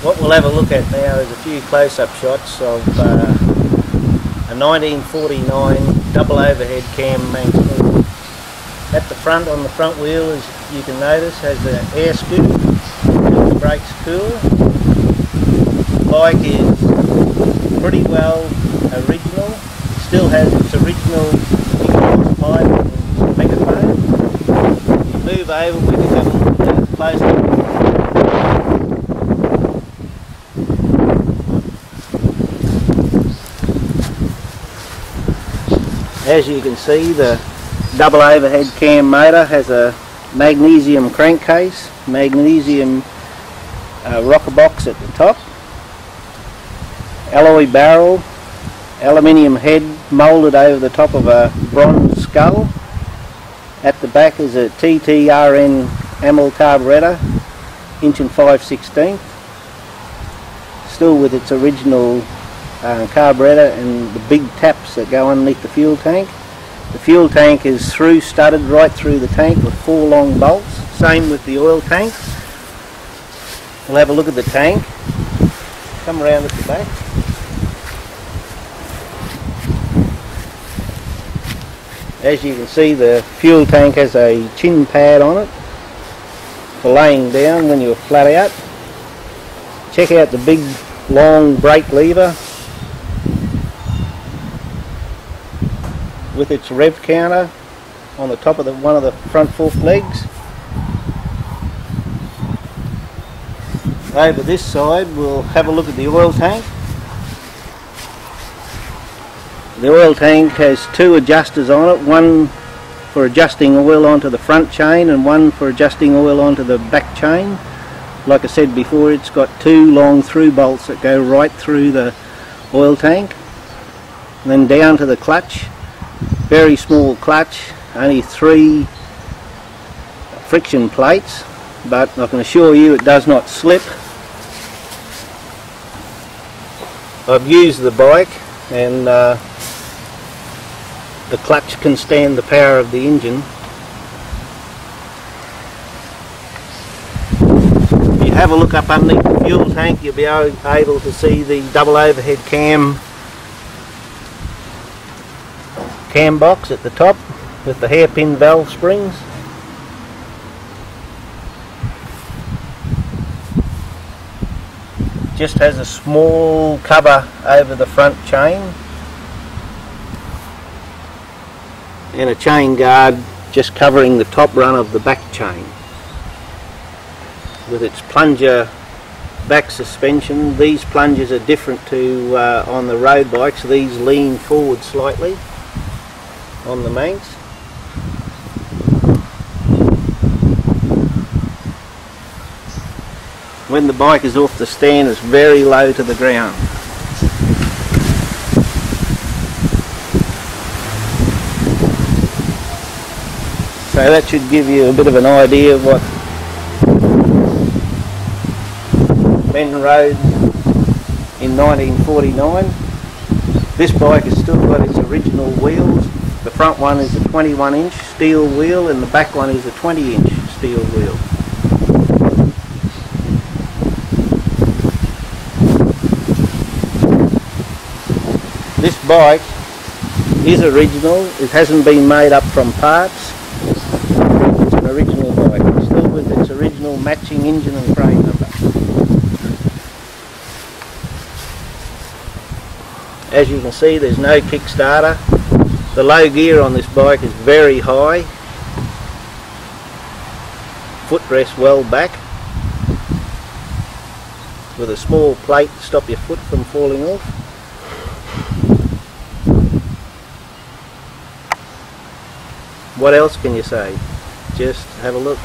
What we'll have a look at now is a few close-up shots of a 1949 double overhead cam Manx Norton. At the front, on the front wheel, as you can notice, has an air scoop, the brakes cool. The bike is pretty well original, still has its original pipe and megaphone. If you move over, we can have a look at it close. As you can see, the double overhead cam motor has a magnesium crankcase, magnesium rocker box at the top, alloy barrel, aluminium head moulded over the top of a bronze skull. At the back is a TTRN amyl carburetor, 1 5/16", still with its original carburetor and the big taps that go underneath the fuel tank. The fuel tank is through studded right through the tank with 4 long bolts. Same with the oil tank. We'll have a look at the tank. Come around at the back. As you can see, the fuel tank has a chin pad on it for laying down when you're flat out. Check out the big long brake lever with its rev counter on the top of one of the front fork legs. Over this side we'll have a look at the oil tank. The oil tank has 2 adjusters on it, one for adjusting oil onto the front chain and one for adjusting oil onto the back chain. Like I said before, it's got 2 long through bolts that go right through the oil tank. And then down to the clutch. Very small clutch, only 3 friction plates, but I can assure you it does not slip. I've used the bike and the clutch can stand the power of the engine. If you have a look up underneath the fuel tank, you'll be able to see the double overhead cam box at the top with the hairpin valve springs. Just has a small cover over the front chain and a chain guard just covering the top run of the back chain. With its plunger back suspension, these plungers are different to on the road bikes. These lean forward slightly on the Manx. When the bike is off the stand, it's very low to the ground. So that should give you a bit of an idea of what men rode in 1949. This bike has still got its original wheels. The front one is a 21-inch steel wheel and the back one is a 20-inch steel wheel. This bike is original. It hasn't been made up from parts. It's an original bike, still with its original matching engine and frame number. As you can see, there's no kickstarter. The low gear on this bike is very high. Footrest well back with a small plate to stop your foot from falling off. What else can you say? Just have a look.